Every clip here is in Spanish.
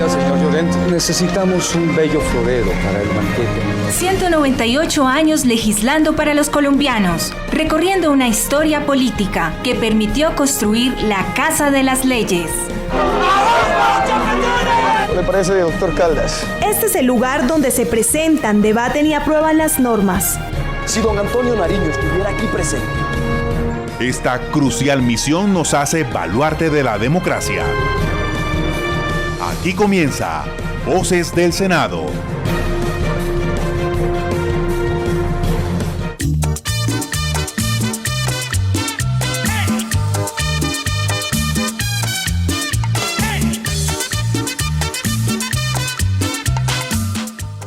Señor Llorente, necesitamos un bello florero para el banquete. 198 años legislando para los colombianos, recorriendo una historia política que permitió construir la Casa de las Leyes. ¿Qué le parece, doctor Caldas? Este es el lugar donde se presentan, debaten y aprueban las normas. Si don Antonio Nariño estuviera aquí presente. Esta crucial misión nos hace baluarte de la democracia. Aquí comienza Voces del Senado.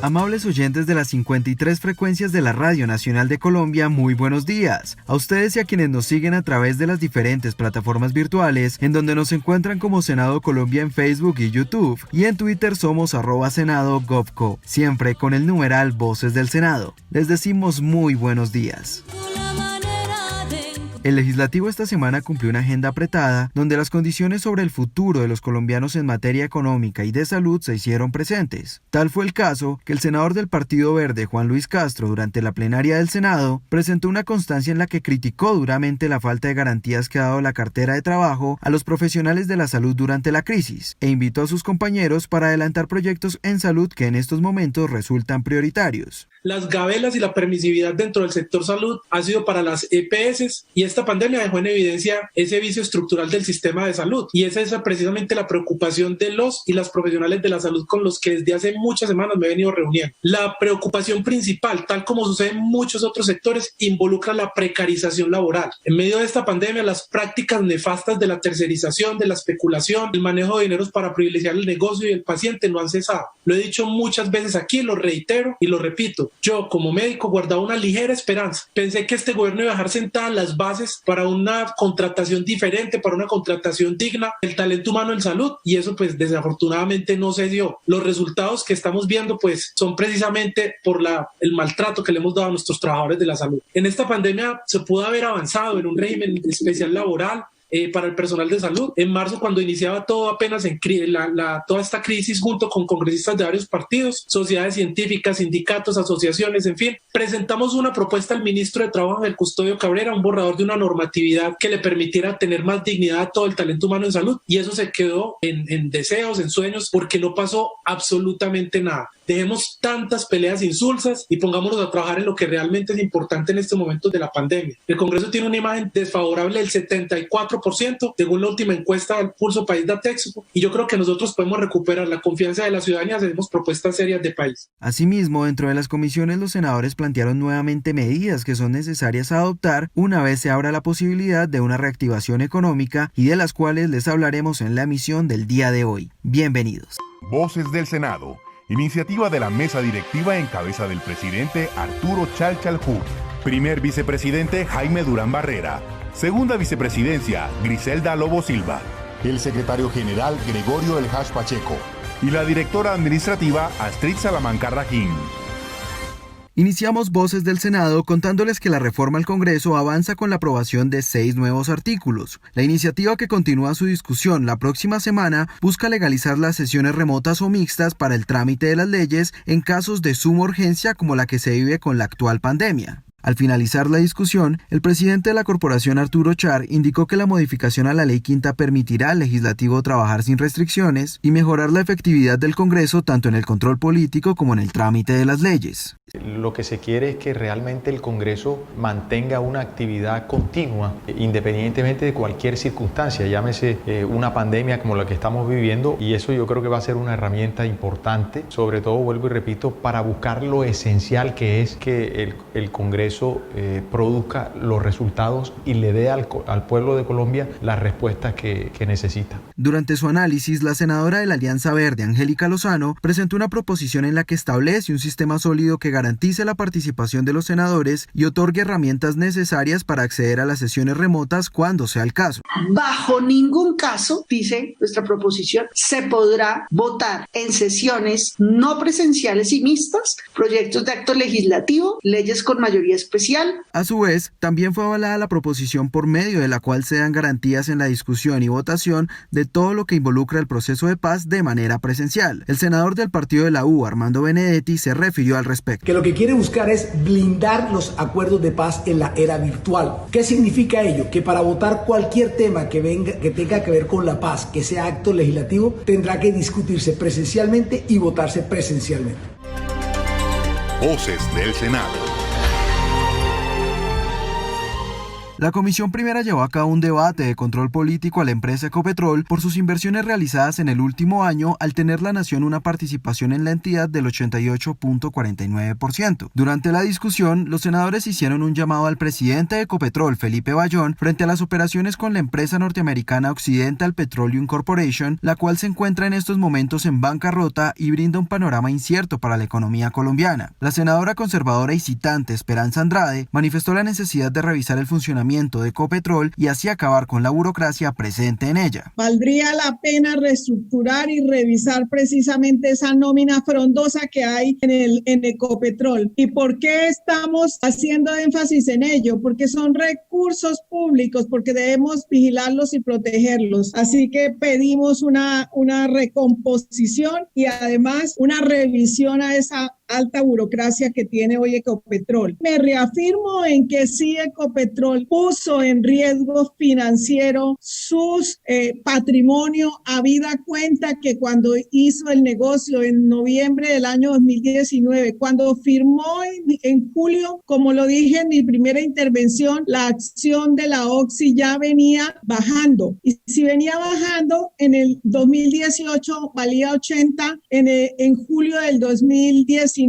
Amables oyentes de las 53 frecuencias de la Radio Nacional de Colombia, muy buenos días. A ustedes y a quienes nos siguen a través de las diferentes plataformas virtuales, en donde nos encuentran como Senado Colombia en Facebook y YouTube, y en Twitter somos @SenadoGovco, siempre con el numeral Voces del Senado. Les decimos muy buenos días. El legislativo esta semana cumplió una agenda apretada, donde las condiciones sobre el futuro de los colombianos en materia económica y de salud se hicieron presentes. Tal fue el caso que el senador del Partido Verde, Juan Luis Castro, durante la plenaria del Senado, presentó una constancia en la que criticó duramente la falta de garantías que ha dado la cartera de trabajo a los profesionales de la salud durante la crisis, e invitó a sus compañeros para adelantar proyectos en salud que en estos momentos resultan prioritarios. Las gabelas y la permisividad dentro del sector salud ha sido para las EPS, y esta pandemia dejó en evidencia ese vicio estructural del sistema de salud, y esa es precisamente la preocupación de los y las profesionales de la salud con los que desde hace muchas semanas me he venido reuniendo. La preocupación principal, tal como sucede en muchos otros sectores, involucra la precarización laboral. En medio de esta pandemia, las prácticas nefastas de la tercerización, de la especulación, el manejo de dineros para privilegiar el negocio y el paciente no han cesado. Lo he dicho muchas veces aquí, lo reitero y lo repito. Yo, como médico, guardaba una ligera esperanza. Pensé que este gobierno iba a dejar sentadas las bases para una contratación diferente, para una contratación digna del talento humano en salud, y eso pues desafortunadamente no se dio. Los resultados que estamos viendo pues son precisamente por el maltrato que le hemos dado a nuestros trabajadores de la salud. En esta pandemia se pudo haber avanzado en un régimen especial laboral para el personal de salud. En marzo, cuando iniciaba todo apenas toda esta crisis, junto con congresistas de varios partidos, sociedades científicas, sindicatos, asociaciones, en fin, presentamos una propuesta al ministro de Trabajo, del Custodio Cabrera, un borrador de una normatividad que le permitiera tener más dignidad a todo el talento humano en salud, y eso se quedó en deseos, en sueños, porque no pasó absolutamente nada. Dejemos tantas peleas insulsas y pongámonos a trabajar en lo que realmente es importante en estos momentos de la pandemia. El Congreso tiene una imagen desfavorable del 74%, según la última encuesta del Pulso País de Atexpo, y yo creo que nosotros podemos recuperar la confianza de la ciudadanía si hacemos propuestas serias de país. Asimismo, dentro de las comisiones, los senadores plantearon nuevamente medidas que son necesarias a adoptar una vez se abra la posibilidad de una reactivación económica, y de las cuales les hablaremos en la emisión del día de hoy. Bienvenidos. Voces del Senado. Iniciativa de la mesa directiva en cabeza del presidente Arturo Chalchaljú, primer vicepresidente Jaime Durán Barrera, segunda vicepresidencia Griselda Lobo Silva, el secretario general Gregorio El Hash Pacheco y la directora administrativa Astrid Salamanca Rajín. Iniciamos Voces del Senado contándoles que la reforma al Congreso avanza con la aprobación de 6 nuevos artículos. La iniciativa, que continúa su discusión la próxima semana, busca legalizar las sesiones remotas o mixtas para el trámite de las leyes en casos de suma urgencia como la que se vive con la actual pandemia. Al finalizar la discusión, el presidente de la corporación, Arturo Char, indicó que la modificación a la Ley Quinta permitirá al legislativo trabajar sin restricciones y mejorar la efectividad del Congreso tanto en el control político como en el trámite de las leyes. Lo que se quiere es que realmente el Congreso mantenga una actividad continua, independientemente de cualquier circunstancia, llámese una pandemia como la que estamos viviendo, y eso yo creo que va a ser una herramienta importante, sobre todo, vuelvo y repito, para buscar lo esencial que es que el Congreso produzca los resultados y le dé al pueblo de Colombia las respuestas que necesita. Durante su análisis, la senadora de la Alianza Verde, Angélica Lozano, presentó una proposición en la que establece un sistema sólido que garantice la participación de los senadores y otorgue herramientas necesarias para acceder a las sesiones remotas cuando sea el caso. Bajo ningún caso, dice nuestra proposición, se podrá votar en sesiones no presenciales y mixtas proyectos de acto legislativo, leyes con mayoría especial. A su vez, también fue avalada la proposición por medio de la cual se dan garantías en la discusión y votación de todo lo que involucra el proceso de paz de manera presencial. El senador del partido de la U, Armando Benedetti, se refirió al respecto. Que lo que quiere buscar es blindar los acuerdos de paz en la era virtual. ¿Qué significa ello? Que para votar cualquier tema que tenga que ver con la paz, que sea acto legislativo, tendrá que discutirse presencialmente y votarse presencialmente. Voces del Senado. La Comisión Primera llevó a cabo un debate de control político a la empresa Ecopetrol por sus inversiones realizadas en el último año al tener la nación una participación en la entidad del 88.49%. Durante la discusión, los senadores hicieron un llamado al presidente de Ecopetrol, Felipe Bayón, frente a las operaciones con la empresa norteamericana Occidental Petroleum Corporation, la cual se encuentra en estos momentos en bancarrota y brinda un panorama incierto para la economía colombiana. La senadora conservadora y citante Esperanza Andrade manifestó la necesidad de revisar el funcionamiento de Ecopetrol y así acabar con la burocracia presente en ella. Valdría la pena reestructurar y revisar precisamente esa nómina frondosa que hay en Ecopetrol. ¿Y por qué estamos haciendo énfasis en ello? Porque son recursos públicos, porque debemos vigilarlos y protegerlos. Así que pedimos una recomposición y además una revisión a esa alta burocracia que tiene hoy Ecopetrol. Me reafirmo en que sí, Ecopetrol puso en riesgo financiero sus patrimonio, habida cuenta que cuando hizo el negocio en noviembre del año 2019, cuando firmó en julio, como lo dije en mi primera intervención, la acción de la Oxy ya venía bajando. Y si venía bajando, en el 2018 valía 80, en julio del 2019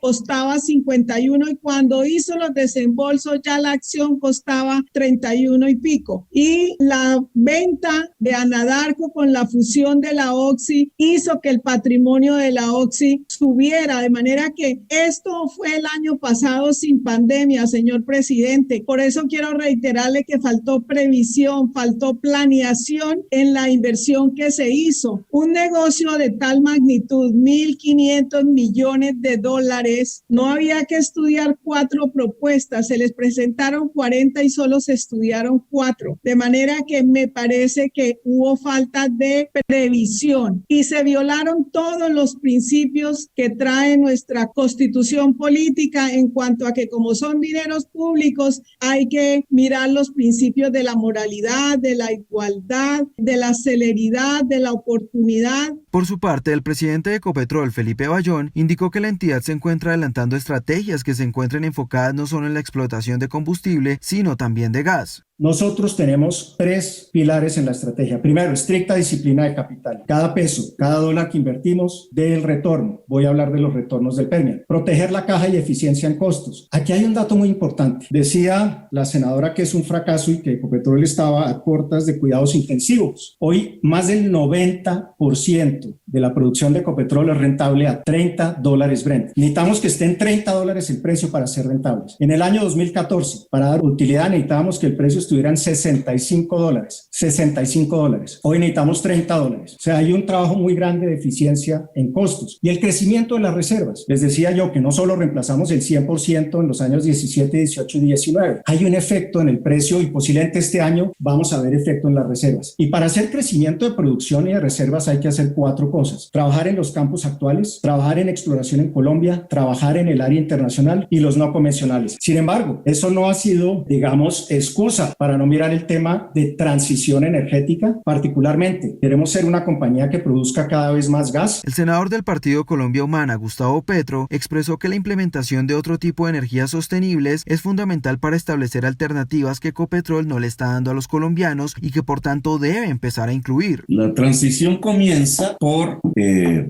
costaba 51 y cuando hizo los desembolsos ya la acción costaba 31 y pico. Y la venta de Anadarko con la fusión de la Oxy hizo que el patrimonio de la Oxy subiera, de manera que esto fue el año pasado sin pandemia, señor presidente. Por eso quiero reiterarle que faltó previsión, faltó planeación en la inversión que se hizo. Un negocio de tal magnitud, 1.500 millones de dólares, no había que estudiar 4 propuestas, se les presentaron 40 y solo se estudiaron 4, de manera que me parece que hubo falta de previsión y se violaron todos los principios que trae nuestra constitución política en cuanto a que como son dineros públicos hay que mirar los principios de la moralidad, de la igualdad, de la celeridad, de la oportunidad. Por su parte, el presidente de Ecopetrol, Felipe Bayón, indicó que la entidad se encuentra adelantando estrategias que se encuentren enfocadas no solo en la explotación de combustible, sino también de gas. Nosotros tenemos 3 pilares en la estrategia. Primero, estricta disciplina de capital. Cada peso, cada dólar que invertimos dé el retorno. Voy a hablar de los retornos del Permian. Proteger la caja y eficiencia en costos. Aquí hay un dato muy importante. Decía la senadora que es un fracaso y que Ecopetrol estaba a puertas de cuidados intensivos. Hoy, más del 90% de la producción de Ecopetrol es rentable a $30 Brent. Necesitamos que esté en $30 el precio para ser rentables. En el año 2014, para dar utilidad, necesitábamos que el precio estuvieran $65. Hoy necesitamos $30. O sea, hay un trabajo muy grande de eficiencia en costos. Y el crecimiento de las reservas. Les decía yo que no solo reemplazamos el 100% en los años 17, 18 y 19. Hay un efecto en el precio y posiblemente este año vamos a ver efecto en las reservas. Y para hacer crecimiento de producción y de reservas hay que hacer 4 cosas. Trabajar en los campos actuales, trabajar en exploración en Colombia, trabajar en el área internacional y los no convencionales. Sin embargo, eso no ha sido, digamos, excusa para no mirar el tema de transición energética. Particularmente, queremos ser una compañía que produzca cada vez más gas. El senador del Partido Colombia Humana, Gustavo Petro, expresó que la implementación de otro tipo de energías sostenibles es fundamental para establecer alternativas que Ecopetrol no le está dando a los colombianos y que por tanto debe empezar a incluir. La transición comienza por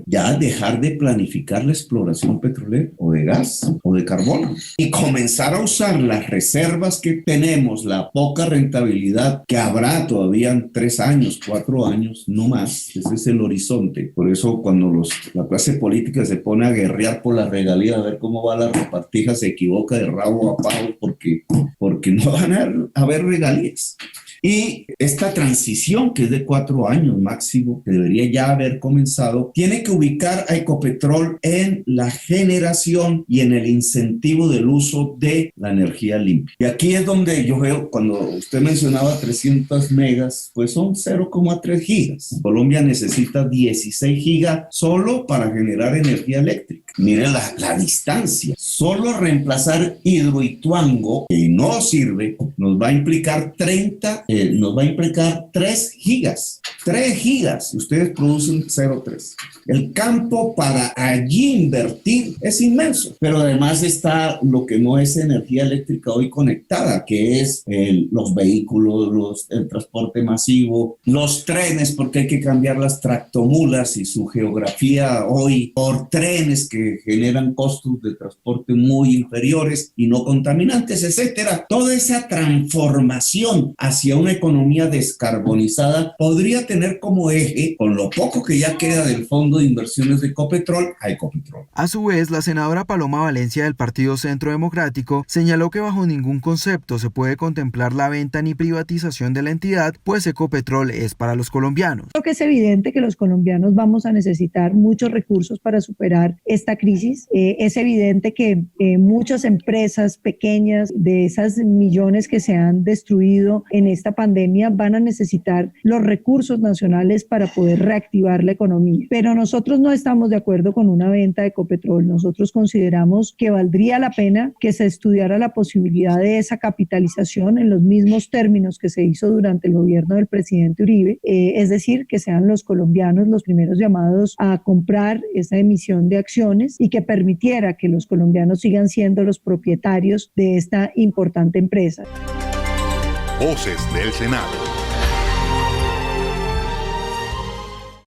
ya dejar de planificar la exploración petrolera o de gas o de carbono y comenzar a usar las reservas que tenemos, la poca rentabilidad que habrá todavía en 3 años, 4 años, no más. Ese es el horizonte. Por eso cuando la clase política se pone a guerrear por la regalía, a ver cómo va la repartija, se equivoca de rabo a pavo porque no van a haber regalías. Y esta transición, que es de 4 años máximo, que debería ya haber comenzado, tiene que ubicar a Ecopetrol en la generación y en el incentivo del uso de la energía limpia. Y aquí es donde yo veo, cuando usted mencionaba 300 megas, pues son 0,3 gigas. Colombia necesita 16 gigas solo para generar energía eléctrica. Mire la distancia. Solo reemplazar Hidroituango, que no sirve, nos va a implicar 3 gigas. 3 gigas. Ustedes producen 0,3. El campo para allí invertir es inmenso. Pero además está lo que no es energía eléctrica hoy conectada, que es los vehículos, el transporte masivo, los trenes, porque hay que cambiar las tractomulas y su geografía hoy por trenes que generan costos de transporte muy inferiores y no contaminantes, etcétera. Toda esa transformación hacia una economía descarbonizada podría tener como eje, con lo poco que ya queda del Fondo de Inversiones de Ecopetrol, a Ecopetrol. A su vez, la senadora Paloma Valencia del Partido Centro Democrático señaló que bajo ningún concepto se puede contemplar la venta ni privatización de la entidad, pues Ecopetrol es para los colombianos. Creo que es evidente que los colombianos vamos a necesitar muchos recursos para superar esta crisis. Es evidente que muchas empresas pequeñas, de esas millones que se han destruido en esta pandemia, van a necesitar los recursos nacionales para poder reactivar la economía. Pero nosotros no estamos de acuerdo con una venta de Ecopetrol. Nosotros consideramos que valdría la pena que se estudiara la posibilidad de esa capitalización en los mismos términos que se hizo durante el gobierno del presidente Uribe, es decir, que sean los colombianos los primeros llamados a comprar esa emisión de acciones y que permitiera que los colombianos sigan siendo los propietarios de esta importante empresa. Voces del Senado.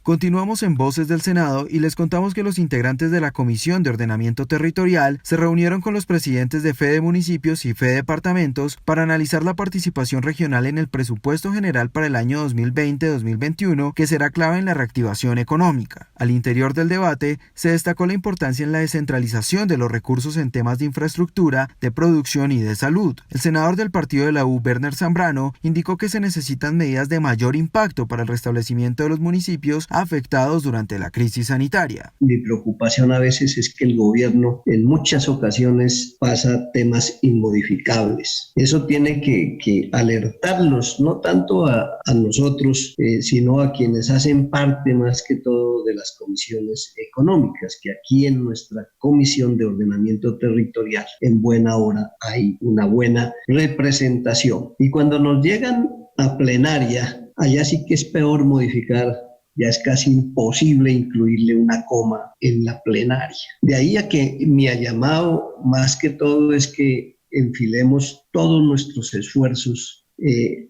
Continuamos en Voces del Senado y les contamos que los integrantes de la Comisión de Ordenamiento Territorial se reunieron con los presidentes de Fede Municipios y Fede Departamentos para analizar la participación regional en el presupuesto general para el año 2020-2021, que será clave en la reactivación económica. Al interior del debate, se destacó la importancia en la descentralización de los recursos en temas de infraestructura, de producción y de salud. El senador del partido de la U, Werner Zambrano, indicó que se necesitan medidas de mayor impacto para el restablecimiento de los municipios afectados durante la crisis sanitaria. Mi preocupación a veces es que el gobierno en muchas ocasiones pasa temas inmodificables. Eso tiene que alertarlos, no tanto a nosotros, sino a quienes hacen parte más que todo de las comisiones económicas, que aquí en nuestra Comisión de Ordenamiento Territorial en buena hora hay una buena representación. Y cuando nos llegan a plenaria, allá sí que es peor modificar. Ya es casi imposible incluirle una coma en la plenaria. De ahí a que mi llamado más que todo es que enfilemos todos nuestros esfuerzos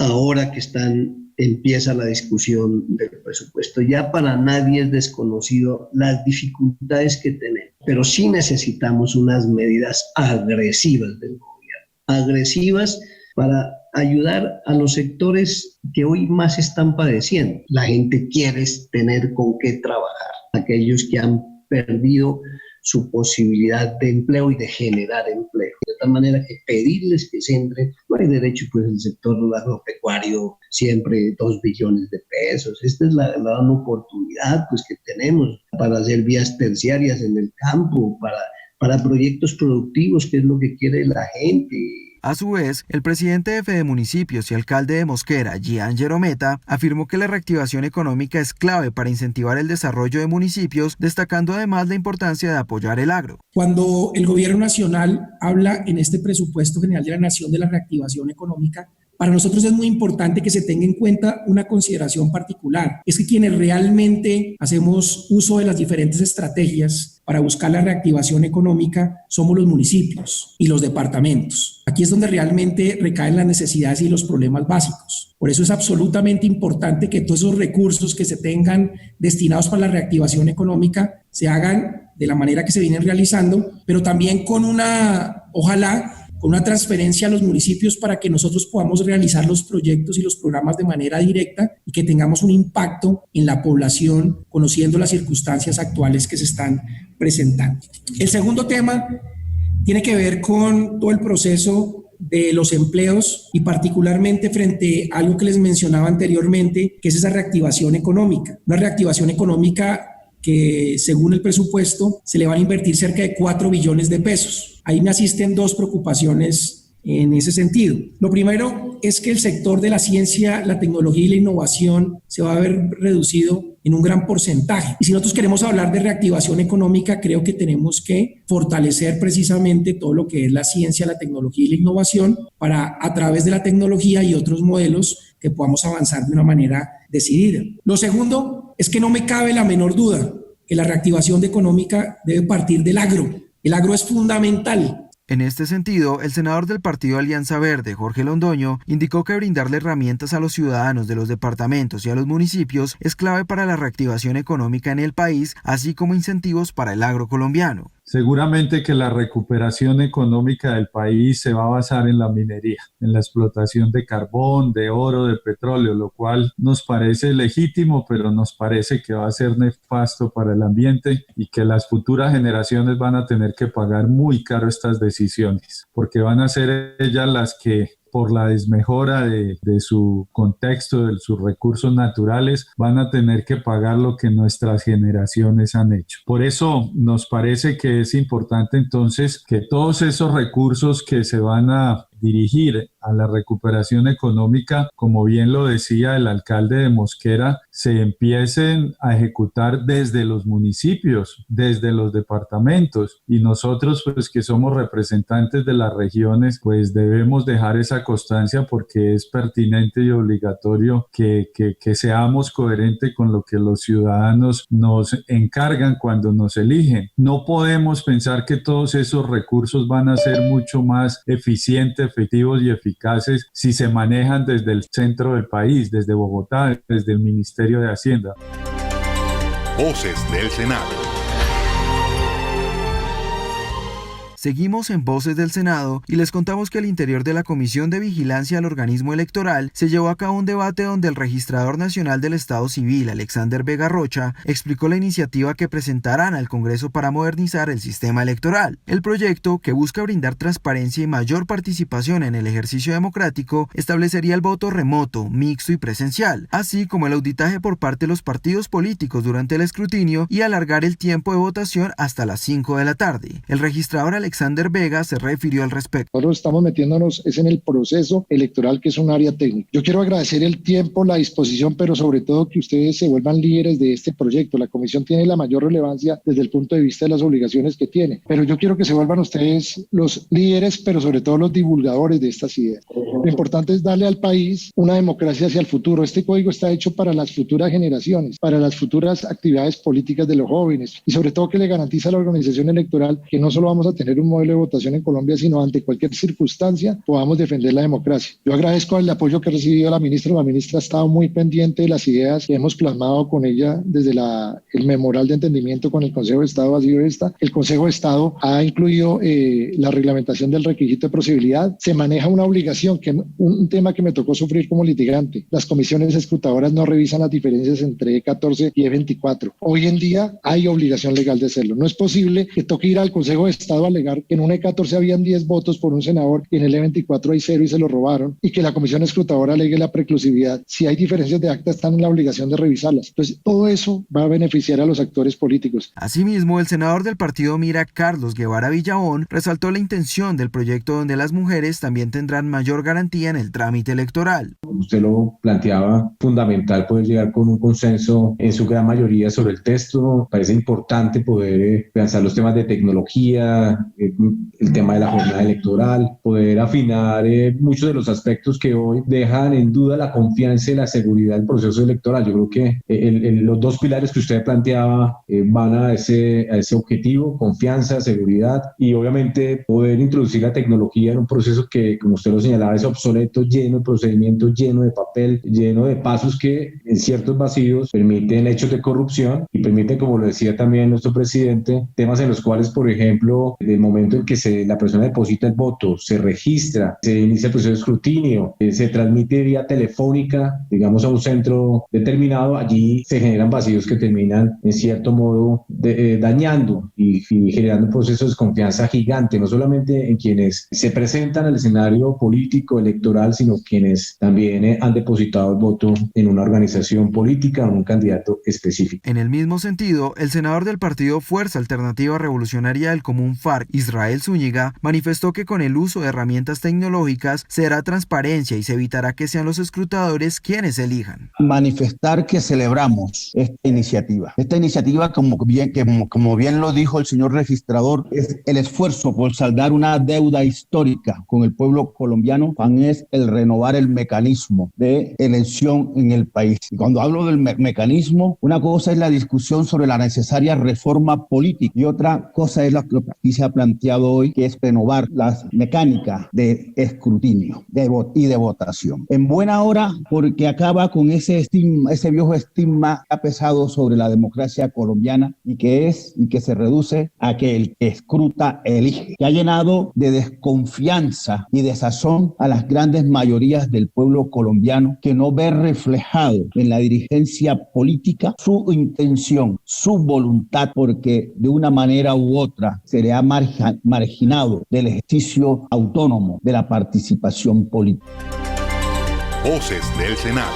ahora que empieza la discusión del presupuesto. Ya para nadie es desconocido las dificultades que tenemos, pero sí necesitamos unas medidas agresivas del gobierno, agresivas para ayudar a los sectores que hoy más están padeciendo. La gente quiere tener con qué trabajar, aquellos que han perdido su posibilidad de empleo y de generar empleo. De tal manera que pedirles que se entren, no hay derecho, pues el sector agropecuario siempre 2 billones de pesos. Esta es la gran oportunidad pues que tenemos para hacer vías terciarias en el campo, para proyectos productivos, que es lo que quiere la gente. A su vez, el presidente de Fede Municipios y alcalde de Mosquera, Gian Jerometa, afirmó que la reactivación económica es clave para incentivar el desarrollo de municipios, destacando además la importancia de apoyar el agro. Cuando el gobierno nacional habla en este presupuesto general de la nación de la reactivación económica, para nosotros es muy importante que se tenga en cuenta una consideración particular. Es que quienes realmente hacemos uso de las diferentes estrategias para buscar la reactivación económica somos los municipios y los departamentos. Aquí es donde realmente recaen las necesidades y los problemas básicos. Por eso es absolutamente importante que todos esos recursos que se tengan destinados para la reactivación económica se hagan de la manera que se vienen realizando, pero también con ojalá con una transferencia a los municipios para que nosotros podamos realizar los proyectos y los programas de manera directa y que tengamos un impacto en la población, conociendo las circunstancias actuales que se están presentando. El segundo tema tiene que ver con todo el proceso de los empleos y particularmente frente a algo que les mencionaba anteriormente, que es esa reactivación económica. Una reactivación económica que según el presupuesto se le van a invertir cerca de 4 billones de pesos. Ahí me asisten dos preocupaciones en ese sentido. Lo primero es que el sector de la ciencia, la tecnología y la innovación se va a ver reducido en un gran porcentaje. Y si nosotros queremos hablar de reactivación económica, creo que tenemos que fortalecer precisamente todo lo que es la ciencia, la tecnología y la innovación para, a través de la tecnología y otros modelos, que podamos avanzar de una manera decidida. Lo segundo es que no me cabe la menor duda que la reactivación económica debe partir del agro. El agro es fundamental. En este sentido, el senador del Partido Alianza Verde, Jorge Londoño, indicó que brindarle herramientas a los ciudadanos de los departamentos y a los municipios es clave para la reactivación económica en el país, así como incentivos para el agro colombiano. Seguramente que la recuperación económica del país se va a basar en la minería, en la explotación de carbón, de oro, de petróleo, lo cual nos parece legítimo, pero nos parece que va a ser nefasto para el ambiente y que las futuras generaciones van a tener que pagar muy caro estas decisiones, porque van a ser ellas las que, por la desmejora de su contexto, de sus recursos naturales, van a tener que pagar lo que nuestras generaciones han hecho. Por eso nos parece que es importante entonces que todos esos recursos que se van a dirigir a la recuperación económica, como bien lo decía el alcalde de Mosquera, se empiecen a ejecutar desde los municipios, desde los departamentos, y nosotros, pues que somos representantes de las regiones, pues debemos dejar esa constancia porque es pertinente y obligatorio que seamos coherentes con lo que los ciudadanos nos encargan cuando nos eligen. No podemos pensar que todos esos recursos van a ser mucho más eficientes, efectivos y eficaces si se manejan desde el centro del país, desde Bogotá, desde el Ministerio de Hacienda. Voces del Senado. Seguimos en Voces del Senado y les contamos que al interior de la Comisión de Vigilancia al Organismo Electoral se llevó a cabo un debate donde el Registrador Nacional del Estado Civil, Alexander Vega Rocha, explicó la iniciativa que presentarán al Congreso para modernizar el sistema electoral. El proyecto, que busca brindar transparencia y mayor participación en el ejercicio democrático, establecería el voto remoto, mixto y presencial, así como el auditaje por parte de los partidos políticos durante el escrutinio y alargar el tiempo de votación hasta las 5 de la tarde. El registrador Alexander Vega se refirió al respecto. Nosotros estamos metiéndonos es en el proceso electoral, que es un área técnica. Yo quiero agradecer el tiempo, la disposición, pero sobre todo que ustedes se vuelvan líderes de este proyecto. La comisión tiene la mayor relevancia desde el punto de vista de las obligaciones que tiene, pero yo quiero que se vuelvan ustedes los líderes, pero sobre todo los divulgadores de estas ideas. Lo importante es darle al país una democracia hacia el futuro. Este código está hecho para las futuras generaciones, para las futuras actividades políticas de los jóvenes, y sobre todo que le garantiza a la organización electoral que no solo vamos a tener un modelo de votación en Colombia, sino ante cualquier circunstancia podamos defender la democracia. Yo agradezco el apoyo que ha recibido la ministra. La ministra ha estado muy pendiente de las ideas que hemos plasmado con ella desde el memorial de entendimiento con el Consejo de Estado. Ha sido esta. El Consejo de Estado ha incluido la reglamentación del requisito de procedibilidad. Se maneja una obligación, un tema que me tocó sufrir como litigante. Las comisiones escrutadoras no revisan las diferencias entre E14 y E24. Hoy en día hay obligación legal de hacerlo. No es posible que toque ir al Consejo de Estado a alegar que en un E14 habían 10 votos por un senador y en el E24 hay 0 y se lo robaron, y que la comisión escrutadora alegue la preclusividad. Si hay diferencias de acta, están en la obligación de revisarlas. Entonces, todo eso va a beneficiar a los actores políticos. Asimismo, el senador del Partido Mira, Carlos Guevara Villabón, resaltó la intención del proyecto donde las mujeres también tendrán mayor garantía en el trámite electoral. Usted lo planteaba, fundamental poder llegar con un consenso en su gran mayoría sobre el texto. Parece importante poder pensar los temas de tecnología, el tema de la jornada electoral, poder afinar muchos de los aspectos que hoy dejan en duda la confianza y la seguridad del proceso electoral. Yo creo que los dos pilares que usted planteaba van a ese objetivo: confianza, seguridad, y obviamente poder introducir la tecnología en un proceso que, como usted lo señalaba, es obsoleto, lleno de procedimientos, lleno de papel, lleno de pasos que en ciertos vacíos permiten hechos de corrupción y permiten, como lo decía también nuestro presidente, temas en los cuales, por ejemplo, del momento en que la persona deposita el voto, se registra, se inicia el proceso de escrutinio, se transmite vía telefónica, digamos, a un centro determinado, allí se generan vacíos que terminan, en cierto modo, dañando y generando un proceso de desconfianza gigante, no solamente en quienes se presentan al escenario político, electoral, sino quienes también han depositado el voto en una organización política o en un candidato específico. En el mismo sentido, el senador del partido Fuerza Alternativa Revolucionaria del Común FARC, Israel Zúñiga, manifestó que con el uso de herramientas tecnológicas se dará transparencia y se evitará que sean los escrutadores quienes elijan. Manifestar que celebramos esta iniciativa. Esta iniciativa, como bien lo dijo el señor registrador, es el esfuerzo por saldar una deuda histórica con el pueblo colombiano, es el renovar el mecanismo de elección en el país. Y cuando hablo del mecanismo, una cosa es la discusión sobre la necesaria reforma política y otra cosa es lo que aquí se ha planteado hoy, que es renovar las mecánicas de escrutinio y de votación. En buena hora, porque acaba con ese viejo estigma que ha pesado sobre la democracia colombiana y que se reduce a que el que escruta elige, que ha llenado de desconfianza y desazón a las grandes mayorías del pueblo colombiano, que no ve reflejado en la dirigencia política su intención, su voluntad, porque de una manera u otra se le ha marginado del ejercicio autónomo de la participación política. Voces del Senado.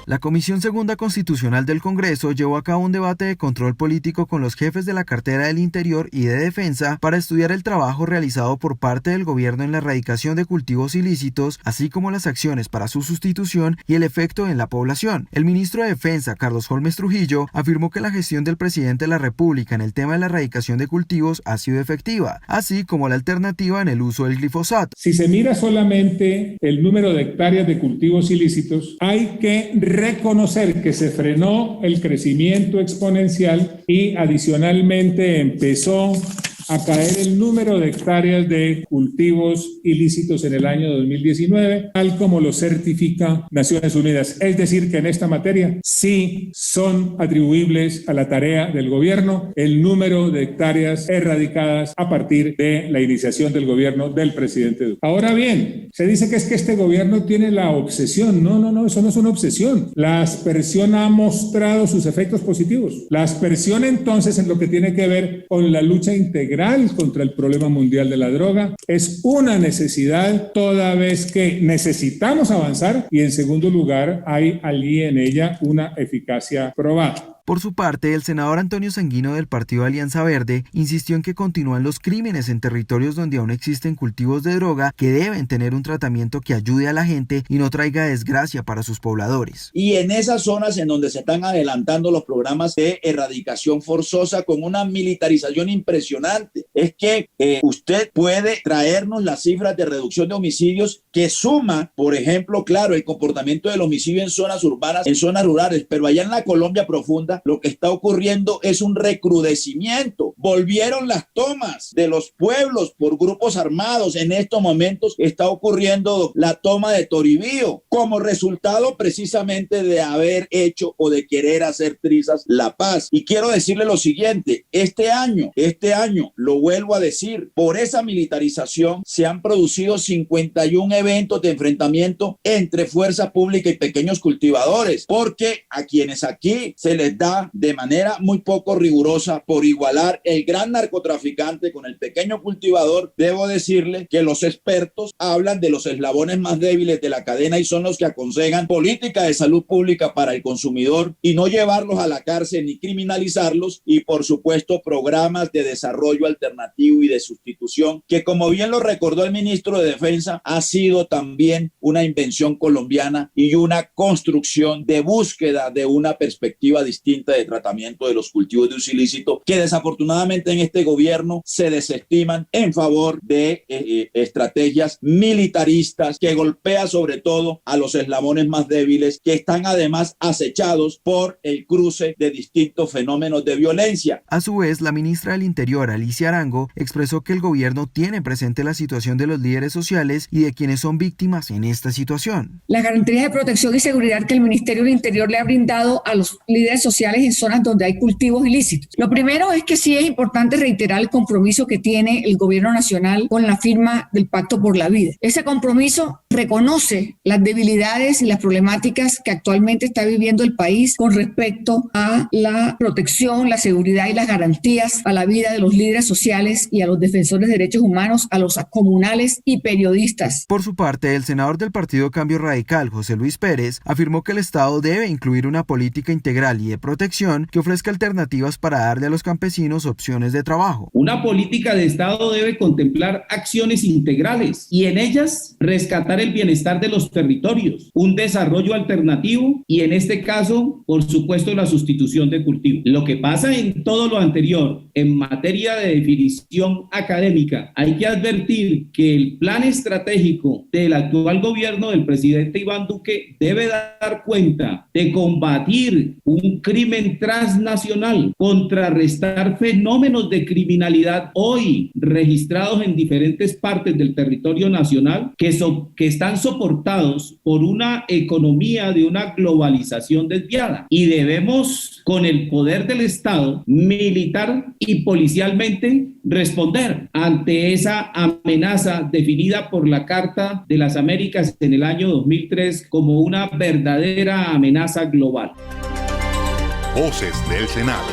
La Comisión Segunda Constitucional del Congreso llevó a cabo un debate de control político con los jefes de la cartera del Interior y de Defensa para estudiar el trabajo realizado por parte del gobierno en la erradicación de cultivos ilícitos, así como las acciones para su sustitución y el efecto en la población. El ministro de Defensa, Carlos Holmes Trujillo, afirmó que la gestión del presidente de la República en el tema de la erradicación de cultivos ha sido efectiva, así como la alternativa en el uso del glifosato. Si se mira solamente el número de hectáreas de cultivos ilícitos, hay que reconocer que se frenó el crecimiento exponencial y adicionalmente empezó a caer el número de hectáreas de cultivos ilícitos en el año 2019, tal como lo certifica Naciones Unidas. Es decir, que en esta materia sí son atribuibles a la tarea del gobierno el número de hectáreas erradicadas a partir de la iniciación del gobierno del presidente Duque. Ahora bien, se dice que es que este gobierno tiene la obsesión. No, eso no es una obsesión. La aspersión ha mostrado sus efectos positivos. La aspersión entonces en lo que tiene que ver con la lucha integral contra el problema mundial de la droga es una necesidad toda vez que necesitamos avanzar y en segundo lugar hay allí en ella una eficacia probada. Por su parte, el senador Antonio Sanguino del Partido Alianza Verde insistió en que continúan los crímenes en territorios donde aún existen cultivos de droga que deben tener un tratamiento que ayude a la gente y no traiga desgracia para sus pobladores. Y en esas zonas en donde se están adelantando los programas de erradicación forzosa con una militarización impresionante, es que usted puede traernos las cifras de reducción de homicidios que suma, por ejemplo, claro, el comportamiento del homicidio en zonas urbanas, en zonas rurales, pero allá en la Colombia profunda lo que está ocurriendo es un recrudecimiento. Volvieron las tomas de los pueblos por grupos armados. En estos momentos está ocurriendo la toma de Toribío como resultado precisamente de haber hecho o de querer hacer trizas la paz. Y quiero decirle lo siguiente, este año, lo vuelvo a decir, por esa militarización se han producido 51 eventos de enfrentamiento entre fuerza pública y pequeños cultivadores, porque a quienes aquí se les da de manera muy poco rigurosa por igualar el gran narcotraficante con el pequeño cultivador, debo decirle que los expertos hablan de los eslabones más débiles de la cadena y son los que aconsejan política de salud pública para el consumidor y no llevarlos a la cárcel ni criminalizarlos, y por supuesto programas de desarrollo alternativo y de sustitución que, como bien lo recordó el ministro de Defensa, ha sido también una invención colombiana y una construcción de búsqueda de una perspectiva distinta de tratamiento de los cultivos de uso ilícito que desafortunadamente en este gobierno se desestiman en favor de estrategias militaristas que golpean sobre todo a los eslabones más débiles, que están además acechados por el cruce de distintos fenómenos de violencia. A su vez, la ministra del Interior, Alicia Arango, expresó que el gobierno tiene presente la situación de los líderes sociales y de quienes son víctimas en esta situación. Las garantías de protección y seguridad que el Ministerio del Interior le ha brindado a los líderes sociales sociales en zonas donde hay cultivos ilícitos. Lo primero es que sí es importante reiterar el compromiso que tiene el gobierno nacional con la firma del Pacto por la Vida. Ese compromiso reconoce las debilidades y las problemáticas que actualmente está viviendo el país con respecto a la protección, la seguridad y las garantías a la vida de los líderes sociales y a los defensores de derechos humanos, a los comunales y periodistas. Por su parte, el senador del Partido Cambio Radical, José Luis Pérez, afirmó que el Estado debe incluir una política integral y de protección que ofrezca alternativas para darle a los campesinos opciones de trabajo. Una política de Estado debe contemplar acciones integrales y en ellas rescatar el bienestar de los territorios, un desarrollo alternativo y en este caso, por supuesto, la sustitución de cultivo. Lo que pasa en todo lo anterior, en materia de definición académica, hay que advertir que el plan estratégico del actual gobierno del presidente Iván Duque debe dar cuenta de combatir un crimen transnacional, contrarrestar fenómenos de criminalidad hoy registrados en diferentes partes del territorio nacional que están soportados por una economía de una globalización desviada. Y debemos, con el poder del Estado, militar y policialmente, responder ante esa amenaza definida por la Carta de las Américas en el año 2003 como una verdadera amenaza global. Voces del Senado.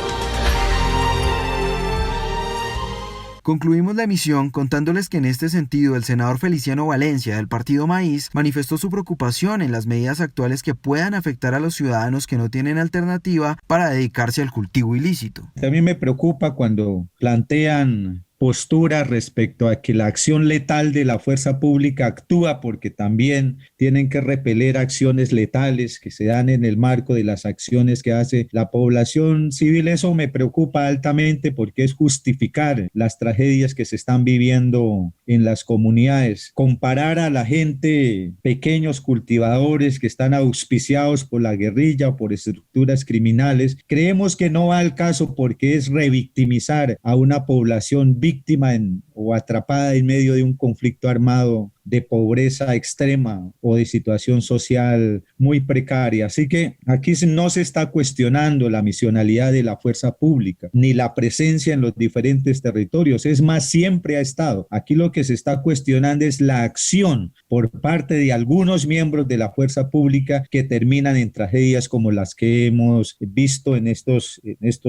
Concluimos la emisión contándoles que en este sentido el senador Feliciano Valencia del Partido Maíz manifestó su preocupación en las medidas actuales que puedan afectar a los ciudadanos que no tienen alternativa para dedicarse al cultivo ilícito. También me preocupa cuando plantean postura respecto a que la acción letal de la fuerza pública actúa porque también tienen que repeler acciones letales que se dan en el marco de las acciones que hace la población civil. Eso me preocupa altamente porque es justificar las tragedias que se están viviendo en las comunidades. Comparar a la gente, pequeños cultivadores que están auspiciados por la guerrilla o por estructuras criminales, creemos que no va al caso porque es revictimizar a una población víctima o atrapada en medio de un conflicto armado de pobreza extrema o de situación social muy precaria. Así que aquí no se está cuestionando la misionalidad de la fuerza pública, ni la presencia en los diferentes territorios. Es más, siempre ha estado. Aquí lo que se está cuestionando es la acción por parte de algunos miembros de la fuerza pública que terminan en tragedias como las que hemos visto en estos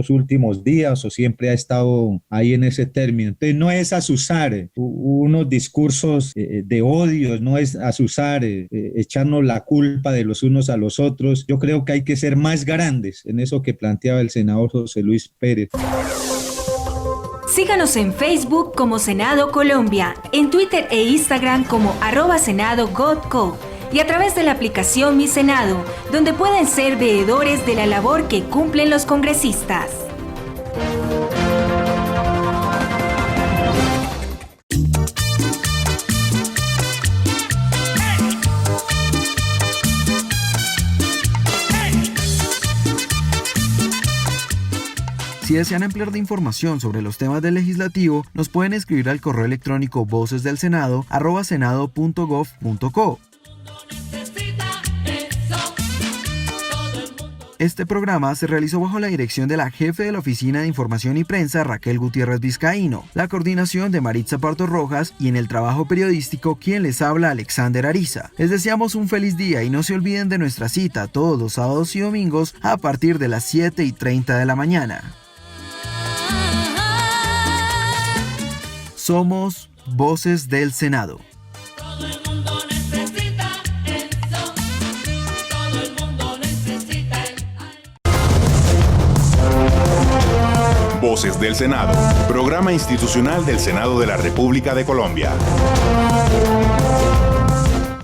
últimos días o siempre ha estado ahí en ese término. Entonces no es azuzar unos discursos de odio, no es azuzar, echarnos la culpa de los unos a los otros. Yo creo que hay que ser más grandes en eso que planteaba el senador José Luis Pérez. Síganos en Facebook como Senado Colombia, en Twitter e Instagram como @SenadoGodCo y a través de la aplicación Mi Senado, donde pueden ser veedores de la labor que cumplen los congresistas. Si desean ampliar de información sobre los temas del legislativo, nos pueden escribir al correo electrónico vocesdelsenado@senado.gov.co. Este programa se realizó bajo la dirección de la jefe de la Oficina de Información y Prensa, Raquel Gutiérrez Vizcaíno, la coordinación de Maritza Parto Rojas y en el trabajo periodístico quien les habla, Alexander Ariza. Les deseamos un feliz día y no se olviden de nuestra cita todos los sábados y domingos a partir de las 7:30 de la mañana. Somos Voces del Senado. Voces del Senado, programa institucional del Senado de la República de Colombia.